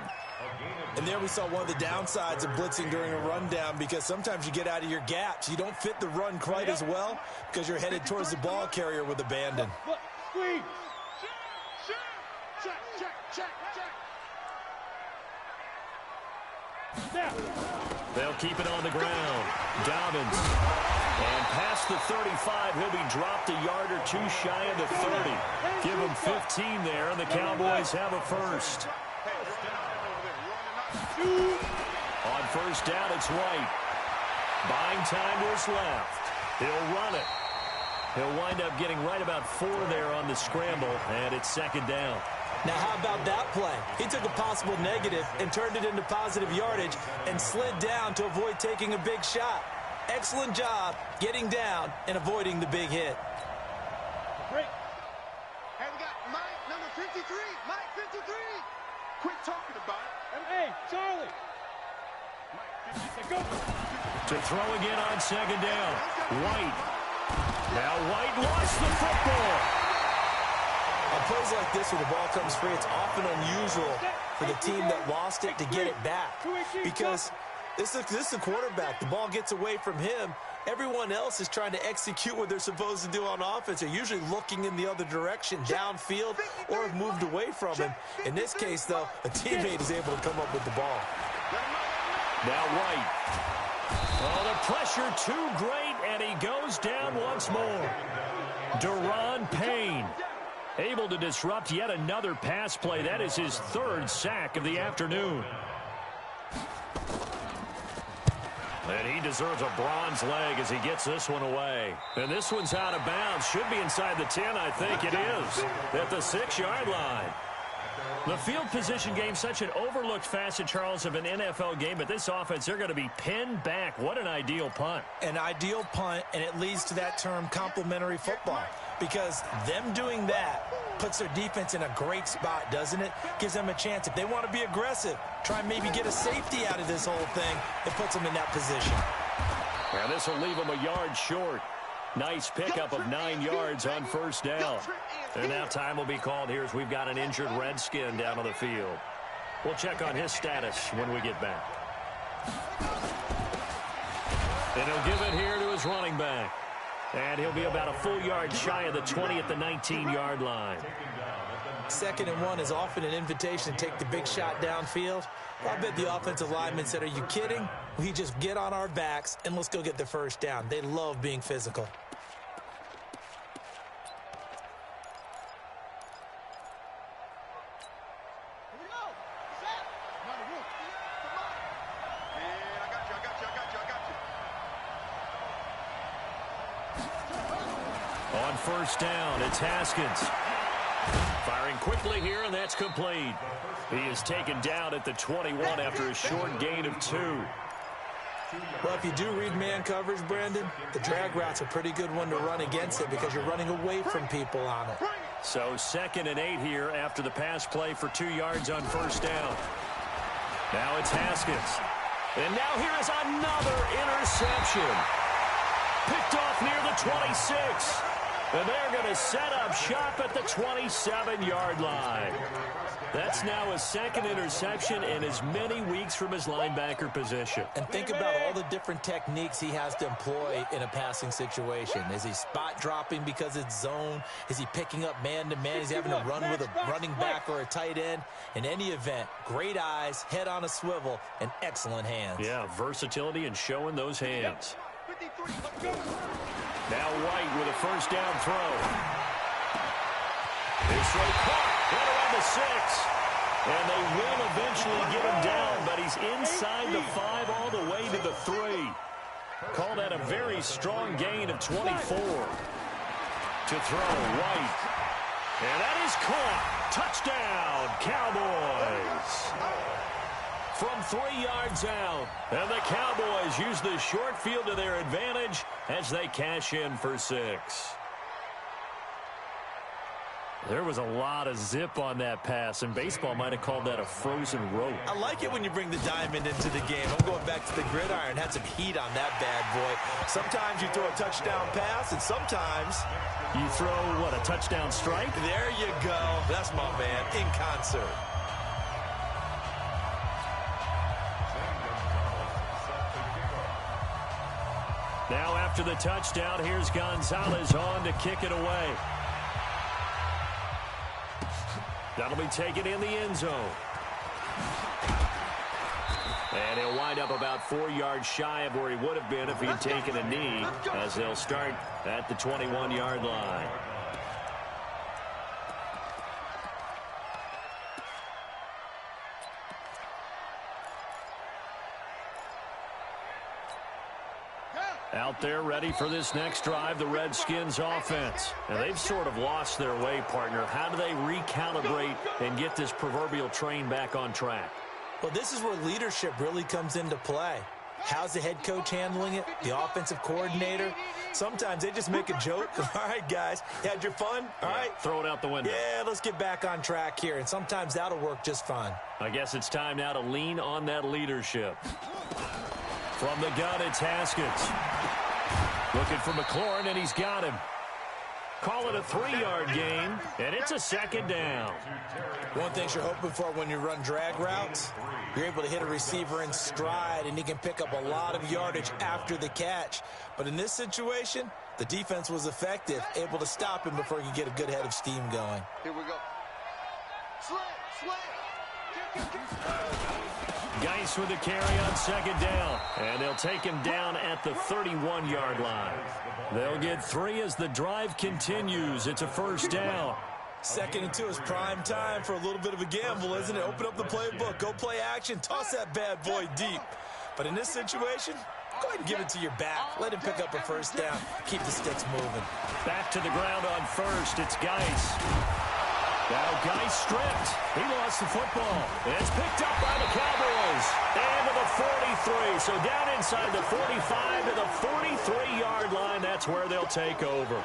And there we saw one of the downsides of blitzing during a rundown, because sometimes you get out of your gaps. You don't fit the run quite as well because you're headed towards the ball carrier with abandon. Squeeze. Check. They'll keep it on the ground. Dobbins. And past the 35, he'll be dropped a yard or two shy of the 30. Give him 15 there, and the Cowboys have a first. On 1st down, it's White. Buying time to his left. He'll run it. He'll wind up getting right about 4 there on the scramble, and it's 2nd down. Now, how about that play? He took a possible negative and turned it into positive yardage and slid down to avoid taking a big shot. Excellent job getting down and avoiding the big hit. Great. Hey, we got Mike, number 53. Mike, 53. Quit talking about it. Hey, Charlie. Mike, 50, go. To throw again on 2nd down. White. Now White lost the football. On plays like this where the ball comes free, it's often unusual for the team that lost it to get it back, because this is the quarterback. The ball gets away from him. Everyone else is trying to execute what they're supposed to do on offense. They're usually looking in the other direction, downfield, or have moved away from him. In this case, though, a teammate is able to come up with the ball. Now White. Oh, the pressure too great, and he goes down once more. Deron Payne able to disrupt yet another pass play. That is his 3rd sack of the afternoon. And he deserves a bronze leg as he gets this one away. And this one's out of bounds. Should be inside the 10, I think it is, at the 6-yard line. The field position game, such an overlooked facet, Charles, of an NFL game. But this offense, they're going to be pinned back. What an ideal punt. An ideal punt, and it leads to that term, complementary football. Because them doing that Puts their defense in a great spot, doesn't it? Gives them a chance. If they want to be aggressive, try and maybe get a safety out of this whole thing. It puts them in that position. And this will leave them a yard short. Nice pickup of 9 yards on first down. And now time will be called here as we've got an injured Redskin down on the field. We'll check on his status when we get back. And he'll give it here to his running back. And he'll be about a full yard shy of the 20 at the 19-yard line. 2nd and 1 is often an invitation to take the big shot downfield. I bet the offensive linemen said, are you kidding? We just get on our backs and let's go get the first down. They love being physical. On first down, it's Haskins. Firing quickly here, and that's complete. He is taken down at the 21 after a short gain of 2. Well, if you do read man coverage, Brandon, the drag route's a pretty good one to run against it because you're running away from people on it. So 2nd and 8 here after the pass play for 2 yards on first down. Now it's Haskins. And now here is another interception. Picked off near the 26. And they're going to set up shop at the 27-yard line. That's now his 2nd interception in as many weeks from his linebacker position. And think about all the different techniques he has to employ in a passing situation. Is he spot dropping because it's zone? Is he picking up man-to-man? He's having to run with a running back or a tight end. In any event, great eyes, head on a swivel, and excellent hands. Yeah, versatility and showing those hands. Now White with a first down throw. His throw caught right around the 6. And they will eventually get him down, but he's inside the 5 all the way to the 3. Call that a very strong gain of 24. To throw, White. And that is caught. Touchdown, Cowboys. From 3 yards out. And the Cowboys use the short field to their advantage as they cash in for 6. There was a lot of zip on that pass, and baseball might have called that a frozen rope. I like it when you bring the diamond into the game. I'm going back to the gridiron. Had some heat on that bad boy. Sometimes you throw a touchdown pass, and sometimes you throw, what, a touchdown strike? There you go. That's my man, in concert. Now after the touchdown, here's Gonzalez on to kick it away. That'll be taken in the end zone. And he'll wind up about 4 yards shy of where he would have been if he'd taken a knee, as they'll start at the 21-yard line. Out there ready for this next drive, the Redskins offense. And they've sort of lost their way, partner. How do they recalibrate and get this proverbial train back on track? Well, this is where leadership really comes into play. How's the head coach handling it? The offensive coordinator? Sometimes they just make a joke. All right, guys, you had your fun? All right. Throw it out the window. Yeah, let's get back on track here. And sometimes that'll work just fine. I guess it's time now to lean on that leadership. From the gun, it's Haskins. Looking for McLaurin, and he's got him. Call it a 3-yard gain, and it's a 2nd down. One thing you're hoping for when you run drag routes, you're able to hit a receiver in stride, and he can pick up a lot of yardage after the catch. But in this situation, the defense was effective, able to stop him before he could get a good head of steam going. Here we go. Geis with the carry on 2nd down, and they'll take him down at the 31-yard line. They'll get 3 as the drive continues. It's a first down. 2nd and 2 is prime time for a little bit of a gamble, isn't it? Open up the playbook, go play action, toss that bad boy deep. But in this situation, go ahead and give it to your back. Let him pick up a first down. Keep the sticks moving. Back to the ground on first. It's Geis. Now Geis stripped. He lost the football. And it's picked up by the Cowboys. And to the 43. So down inside the 45 to the 43-yard line. That's where they'll take over.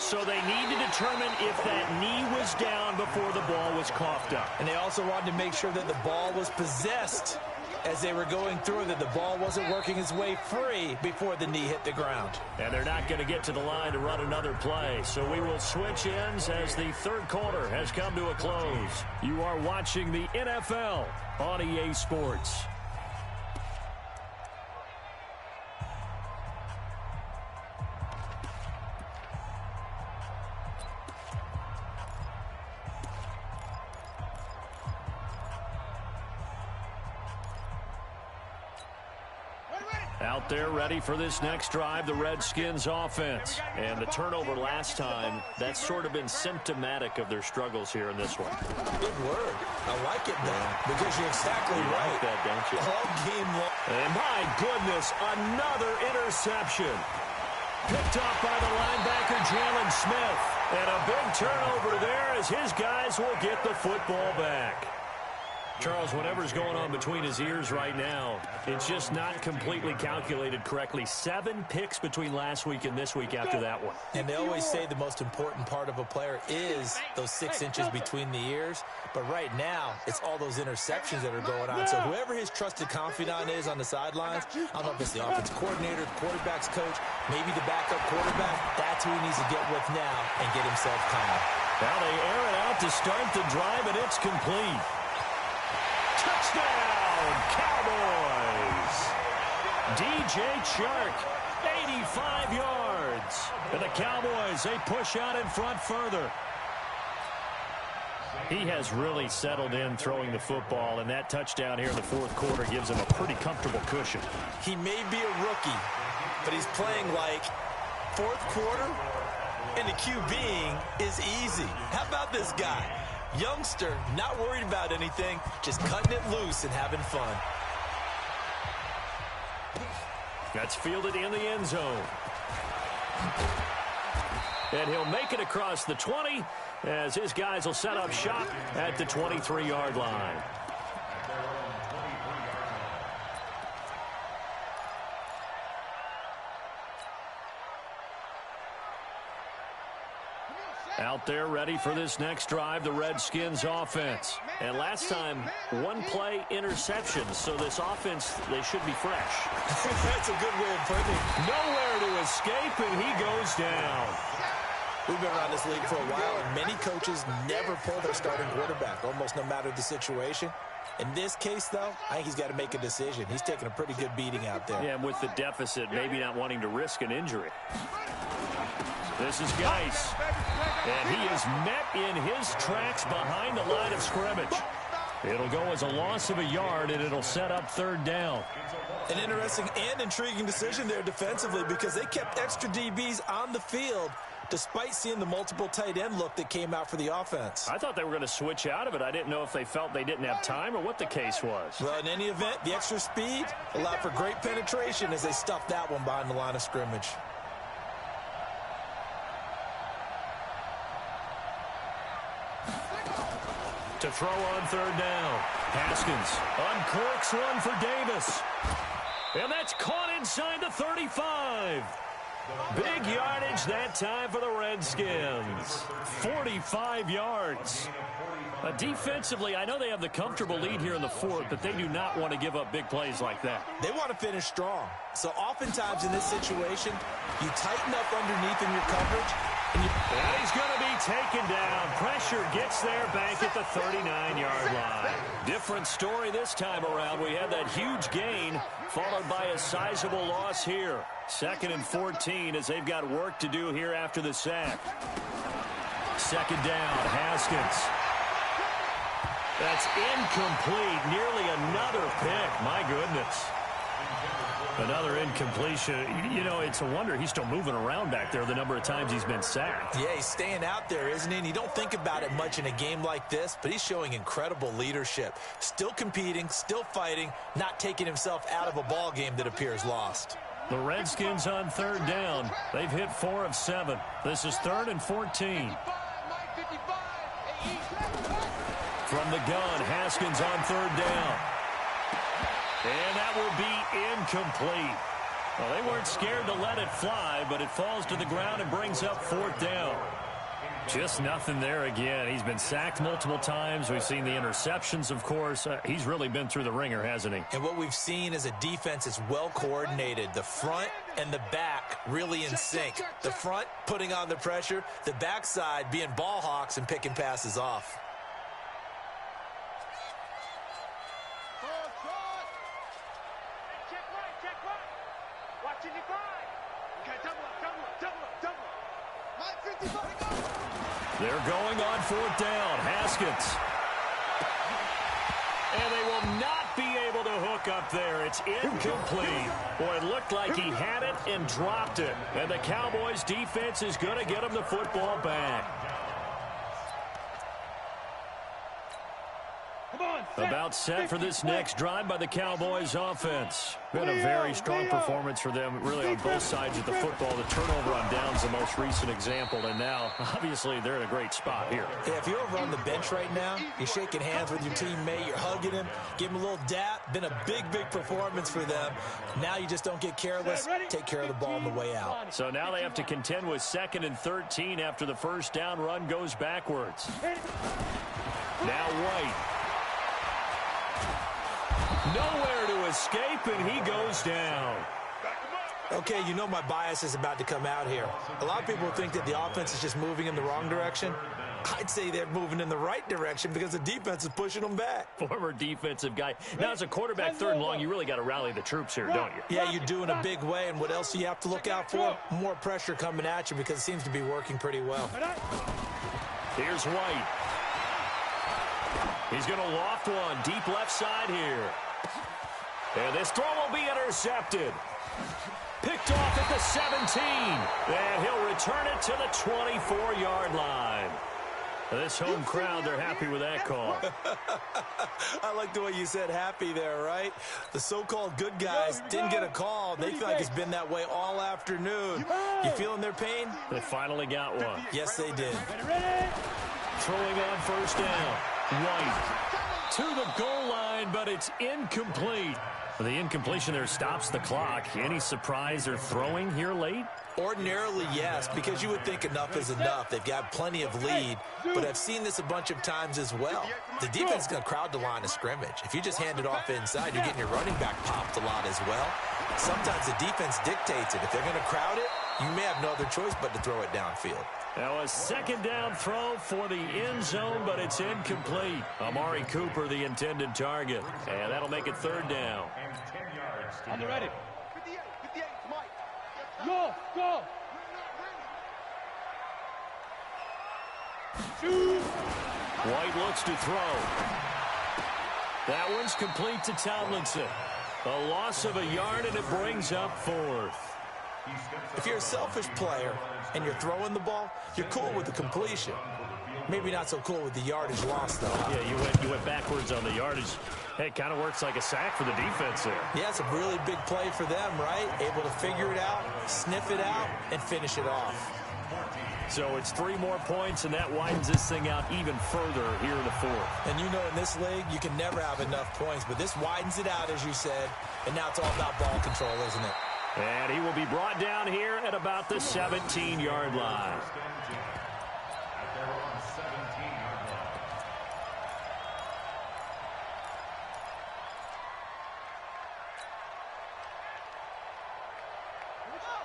So they need to determine if that knee was down before the ball was coughed up. And they also wanted to make sure that the ball was possessed as they were going through, that the ball wasn't working its way free before the knee hit the ground. And they're not going to get to the line to run another play. So we will switch ends as the third quarter has come to a close. You are watching the NFL on EA Sports. Out there ready for this next drive, the Redskins offense. And the turnover last time, that's sort of been symptomatic of their struggles here in this one. Good word. I like it, though, because you're exactly you right. Like that, don't you? All game long. And my goodness, another interception. Picked off by the linebacker, Jalen Smith. And a big turnover there as his guys will get the football back. Charles, whatever's going on between his ears right now, it's just not completely calculated correctly. 7 picks between last week and this week after that one. And they always say the most important part of a player is those 6 inches between the ears. But right now, it's all those interceptions that are going on. So whoever his trusted confidant is on the sidelines, I don't know if it's the offense coordinator, the quarterback's coach, maybe the backup quarterback, that's who he needs to get with now and get himself calm. Now they air it out to start the drive, and it's complete. Touchdown, Cowboys! DJ Chark, 85 yards. And the Cowboys, they push out in front further. He has really settled in throwing the football, and that touchdown here in the fourth quarter gives him a pretty comfortable cushion. He may be a rookie, but he's playing like fourth quarter, and the QBing is easy. How about this guy? Youngster, not worried about anything, just cutting it loose and having fun. That's fielded in the end zone. And he'll make it across the 20 as his guys will set up shop at the 23-yard line. Out there ready for this next drive, the Redskins offense. And last time, 1-play interception. So this offense, they should be fresh. That's a good way of putting it. Nowhere to escape, and he goes down. We've been around this league for a while, and many coaches never pull their starting quarterback, almost no matter the situation. In this case, though, I think he's got to make a decision. He's taking a pretty good beating out there. Yeah, and with the deficit, maybe not wanting to risk an injury. This is Geis. And he is met in his tracks behind the line of scrimmage. It'll go as a loss of a yard, and it'll set up third down. An interesting and intriguing decision there defensively because they kept extra DBs on the field despite seeing the multiple tight end look that came out for the offense. I thought they were going to switch out of it. I didn't know if they felt they didn't have time or what the case was. Well, in any event, the extra speed allowed for great penetration as they stuffed that one behind the line of scrimmage. To throw on third down. Haskins uncorks one for Davis. And that's caught inside the 35. Big yardage that time for the Redskins. 45 yards. Defensively, I know they have the comfortable lead here in the fourth, but they do not want to give up big plays like that. They want to finish strong. So oftentimes in this situation, you tighten up underneath in your coverage. And he's going to be taken down. Pressure gets there back at the 39-yard line. Different story this time around. We had that huge gain followed by a sizable loss here. 2nd and 14 as they've got work to do here after the sack. 2nd down, Haskins. That's incomplete. Nearly another pick. My goodness. Another incompletion. You know, it's a wonder he's still moving around back there the number of times he's been sacked. Yeah, he's staying out there, isn't he? And you don't think about it much in a game like this, but he's showing incredible leadership. Still competing, still fighting, not taking himself out of a ball game that appears lost. The Redskins on third down. They've hit 4 of 7. This is 3rd and 14. From the gun, Haskins on third down. And that will be incomplete. Well, they weren't scared to let it fly, but it falls to the ground and brings up 4th down. Just nothing there again. He's been sacked multiple times. We've seen the interceptions, of course. He's really been through the ringer, hasn't he? And what we've seen is a defense is well coordinated. The front and the back really in sync. The front putting on the pressure, the backside being ball hawks and picking passes off. They're going on 4th down. Haskins. And they will not be able to hook up there. It's incomplete. Boy, it looked like he had it and dropped it. And the Cowboys defense is going to get him the football back. About set for this next drive by the Cowboys offense. Been a very strong performance for them, really on both sides of the football. The turnover on downs the most recent example, and now, obviously, they're in a great spot here. Yeah, if you're over on the bench right now, you're shaking hands with your teammate, you're hugging him, give him a little dap. Been a big, big performance for them. Now you just don't get careless, take care of the ball on the way out. So now they have to contend with 2nd and 13 after the first down run goes backwards. Now White. Nowhere to escape, and he goes down. Okay, you know my bias is about to come out here. A lot of people think that the offense is just moving in the wrong direction. I'd say they're moving in the right direction because the defense is pushing them back. Former defensive guy. Now, as a quarterback 3rd and long, you really got to rally the troops here, don't you? Yeah, you do in a big way, and what else do you have to look out for? More pressure coming at you because it seems to be working pretty well. Here's White. He's going to loft one deep left side here. And this throw will be intercepted. Picked off at the 17. And he'll return it to the 24-yard line. This home crowd, they're happy with that call. I like the way you said happy there, right? The so-called good guys didn't get a call. They feel like it's been that way all afternoon. You feeling their pain? They finally got one. Yes, they did. Throwing on 1st down. White to the goal line, but it's incomplete. The incompletion there stops the clock. Any surprise they're throwing here late? Ordinarily, yes, because you would think enough is enough. They've got plenty of lead, but I've seen this a bunch of times as well. The defense is going to crowd the line of scrimmage. If you just hand it off inside, you're getting your running back popped a lot as well. Sometimes the defense dictates it. If they're going to crowd it, you may have no other choice but to throw it downfield. Now a 2nd down throw for the end zone, but it's incomplete. Amari Cooper, the intended target. And that'll make it 3rd down. On the ready. 58, Mike. Go. Shoot. White looks to throw. That one's complete to Tomlinson. A loss of a yard, and it brings up 4th. If you're a selfish player and you're throwing the ball, you're cool with the completion. Maybe not so cool with the yardage loss, though. Yeah, you went backwards on the yardage. Hey, it kind of works like a sack for the defense there. Yeah, it's a really big play for them, right? Able to figure it out, sniff it out, and finish it off. So it's 3 more points, and that widens this thing out even further here in the 4th. And you know in this league, you can never have enough points, but this widens it out, as you said, and now it's all about ball control, isn't it? And he will be brought down here at about the 17-yard line.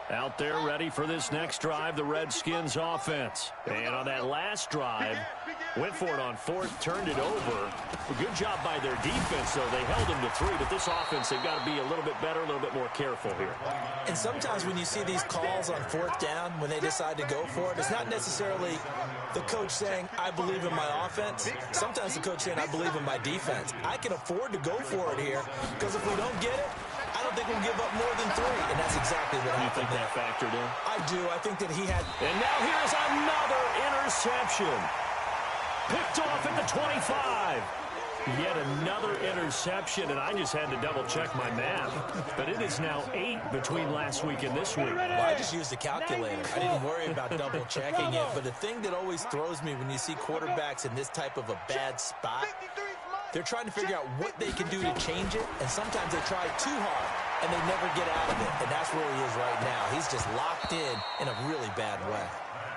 Out there ready for this next drive, the Redskins offense. And on that last drive, went for it on 4th, turned it over. A good job by their defense, though. They held them to 3, but this offense, they've got to be a little bit better, a little bit more careful here. And sometimes when you see these calls on 4th down, when they decide to go for it, it's not necessarily the coach saying, I believe in my offense. Sometimes the coach saying, I believe in my defense. I can afford to go for it here, because if we don't get it, I don't think we'll give up more than 3, and that's exactly what happened. You think that factored in? I do. I think that he had... And now here's another interception. Picked off at the 25. Yet another interception, and I just had to double-check my math. But it is now 8 between last week and this week. Well, I just used the calculator. I didn't worry about double-checking it. But the thing that always throws me when you see quarterbacks in this type of a bad spot, they're trying to figure out what they can do to change it, and sometimes they try too hard, and they never get out of it. And that's where he is right now. He's just locked in a really bad way.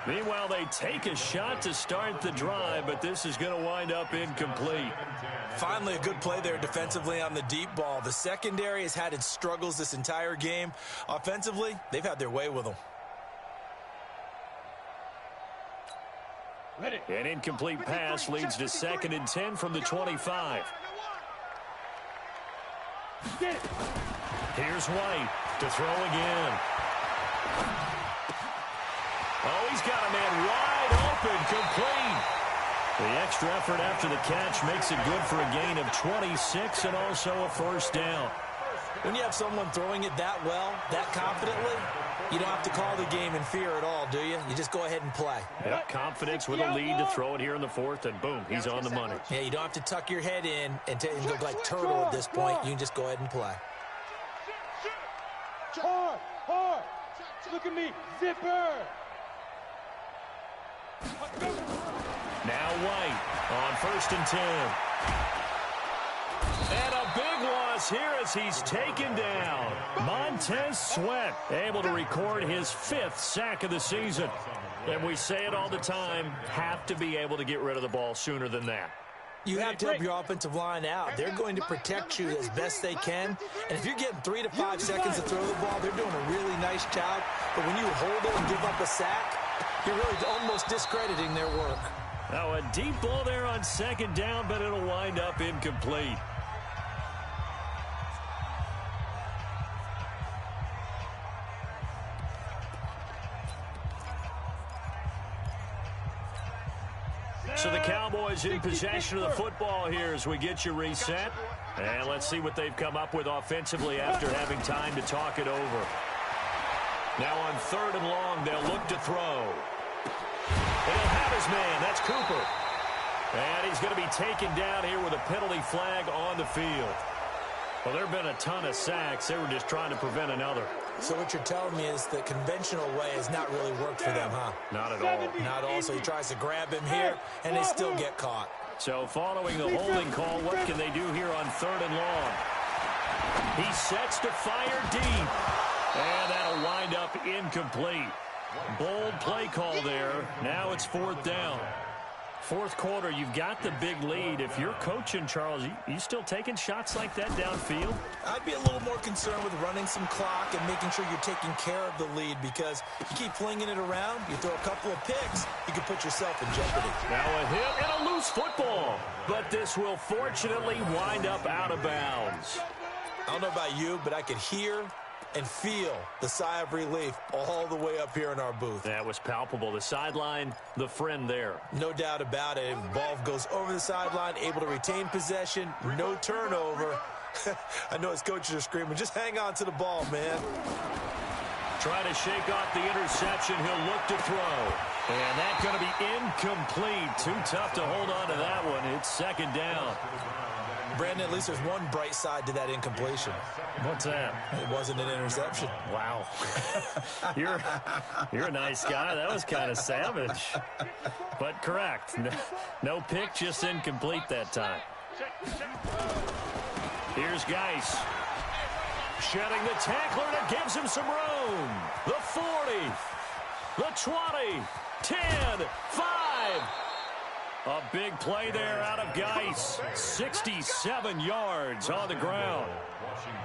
Meanwhile, they take a shot to start the drive, but this is going to wind up incomplete. Finally, a good play there defensively on the deep ball. The secondary has had its struggles this entire game. Offensively, they've had their way with them. An incomplete pass leads to 2nd and 10 from the 25. Here's White to throw again. Oh, he's got a man wide open, complete. The extra effort after the catch makes it good for a gain of 26 and also a first down. When you have someone throwing it that well, that confidently, you don't have to call the game in fear at all, do you? You just go ahead and play. Yep, confidence with a lead to throw it here in the 4th, and boom, he's on the money. Yeah, you don't have to tuck your head in and go like turtle at this point. You can just go ahead and play. Hard. Look at me, zipper. Now White on 1st and 10. And a big loss here as he's taken down. Montez Sweat able to record his 5th sack of the season. And we say it all the time, have to be able to get rid of the ball sooner than that. You have to help your offensive line out. They're going to protect you as best they can. And if you're getting 3 to 5 seconds to throw the ball, they're doing a really nice job. But when you hold it and give up a sack, you're really almost discrediting their work. Now a deep ball there on 2nd down, but it'll wind up incomplete. So the Cowboys in possession of the football here as we get you reset. And let's see what they've come up with offensively after having time to talk it over. Now on 3rd and long, they'll look to throw. And he'll have his man. That's Cooper. And he's going to be taken down here with a penalty flag on the field. Well, there have been a ton of sacks. They were just trying to prevent another. So what you're telling me is the conventional way has not really worked for them, huh? Not at all. Not all. So he tries to grab him here, and they still get caught. So following the holding call, what can they do here on 3rd and long? He sets to fire deep. And that'll wind up incomplete. Bold play call there. Now it's 4th down. 4th quarter, you've got the big lead. If you're coaching, Charles, you still taking shots like that downfield? I'd be a little more concerned with running some clock and making sure you're taking care of the lead, because you keep flinging it around, you throw a couple of picks, you can put yourself in jeopardy. Now a hit and a loose football. But this will fortunately wind up out of bounds. I don't know about you, but I could hear and feel the sigh of relief all the way up here in our booth. That was palpable. The sideline, the friend there. No doubt about it. Ball goes over the sideline, able to retain possession, no turnover. I know his coaches are screaming, just hang on to the ball, man. Trying to shake off the interception. He'll look to throw. And that's going to be incomplete. Too tough to hold on to that one. It's 2nd down. Brandon, at least there's one bright side to that incompletion. What's that? It wasn't an interception. Wow. You're a nice guy. That was kind of savage. But correct. No pick, just incomplete that time. Here's Geis. Shedding the tackler, and it gives him some room. The 40, the 20, 10, 5. A big play there out of Geis. 67 yards on the ground.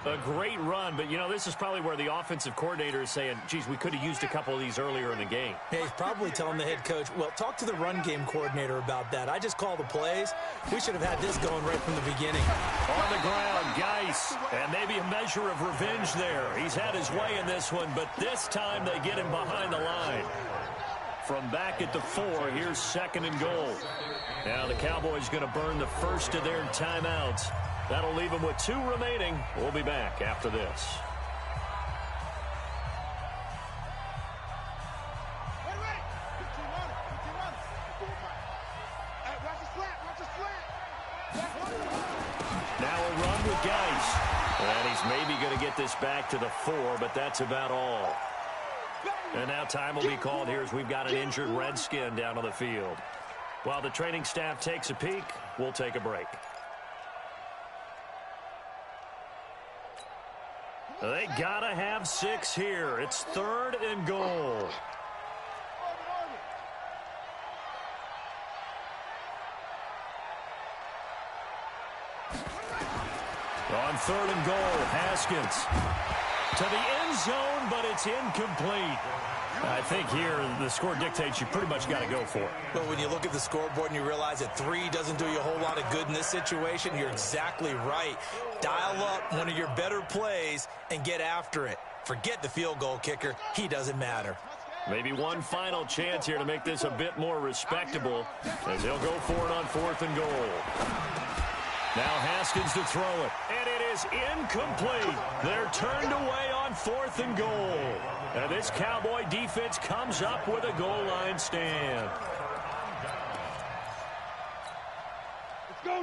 A great run, but, you know, this is probably where the offensive coordinator is saying, geez, we could have used a couple of these earlier in the game. Yeah, he's probably telling the head coach, well, talk to the run game coordinator about that. I just call the plays. We should have had this going right from the beginning. On the ground, Geis, and maybe a measure of revenge there. He's had his way in this one, but this time they get him behind the line. From back at the 4, here's 2nd and goal. Now the Cowboys going to burn the first of their timeouts. That'll leave them with 2 remaining. We'll be back after this. Wait. 51. Hey, watch the slant. Now a run with Geis. And he's maybe going to get this back to the 4, but that's about all. And now time will be called here as we've got an injured Redskin down on the field. While the training staff takes a peek, we'll take a break. They gotta have 6 here. It's 3rd and goal. On 3rd and goal, Haskins to the end zone, but it's incomplete. I think here the score dictates you pretty much got to go for it. But when you look at the scoreboard and you realize that 3 doesn't do you a whole lot of good in this situation, you're exactly right. Dial up one of your better plays and get after it. Forget the field goal kicker. He doesn't matter. Maybe one final chance here to make this a bit more respectable as they'll go for it on 4th and goal. Now Haskins to throw it, and it is incomplete. They're turned away on 4th and goal. And this Cowboy defense comes up with a goal line stand.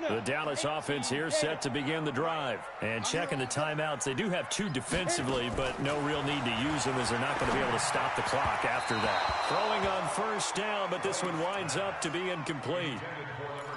The Dallas offense here set to begin the drive. And checking the timeouts, they do have 2 defensively, but no real need to use them as they're not going to be able to stop the clock after that. Throwing on 1st down, but this one winds up to be incomplete.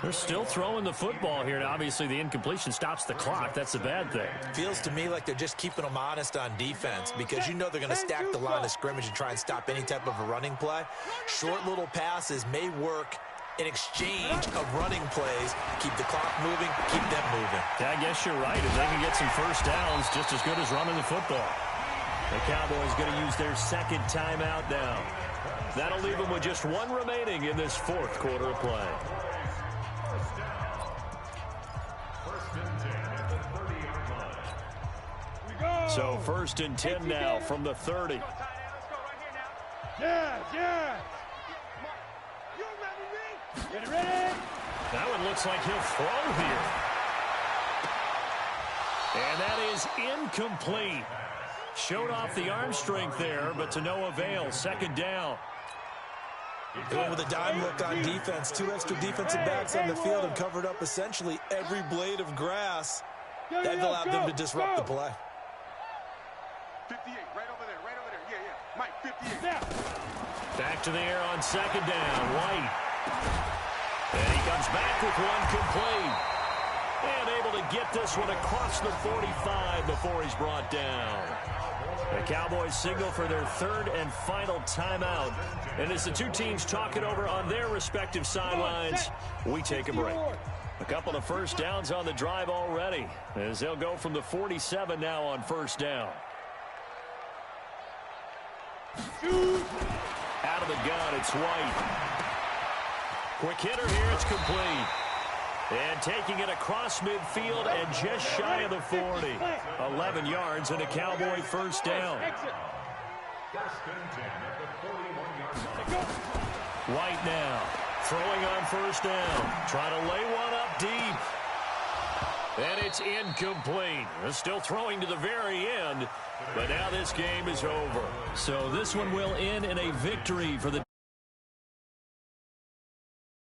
They're still throwing the football here. Now, obviously, the incompletion stops the clock. That's the bad thing. Feels to me like they're just keeping them honest on defense because you know they're going to stack the line of scrimmage and try and stop any type of a running play. Short little passes may work in exchange of running plays. Keep the clock moving, keep them moving. Yeah, I guess you're right. If they can get some 1st downs, just as good as running the football. The Cowboys going to use their 2nd timeout now. That'll leave them with just 1 remaining in this 4th quarter of play. So 1st and 10 now from the 30. Yeah. Get ready. That one looks like he'll throw here. And that is incomplete. Showed off the arm strength there, but to no avail. 2nd down. Going with a dime look on defense. 2 extra defensive backs on the field and covered up essentially every blade of grass. That allowed them to disrupt the play. 58, right over there. Yeah. Mike, 58. Back to the air on 2nd down. White. And he comes back with 1 complete. And able to get this one across the 45 before he's brought down. The Cowboys signal for their 3rd and final timeout. And as the 2 teams talk it over on their respective sidelines, we take a break. A couple of 1st downs on the drive already, as they'll go from the 47 now on 1st down. Out of the gun, it's White. Quick hitter here, it's complete. And taking it across midfield and just shy of the 40. 11 yards and a Cowboy 1st down. White now, throwing on 1st down. Trying to lay one up deep. And it's incomplete. They're still throwing to the very end, but now this game is over. So this one will end in a victory for the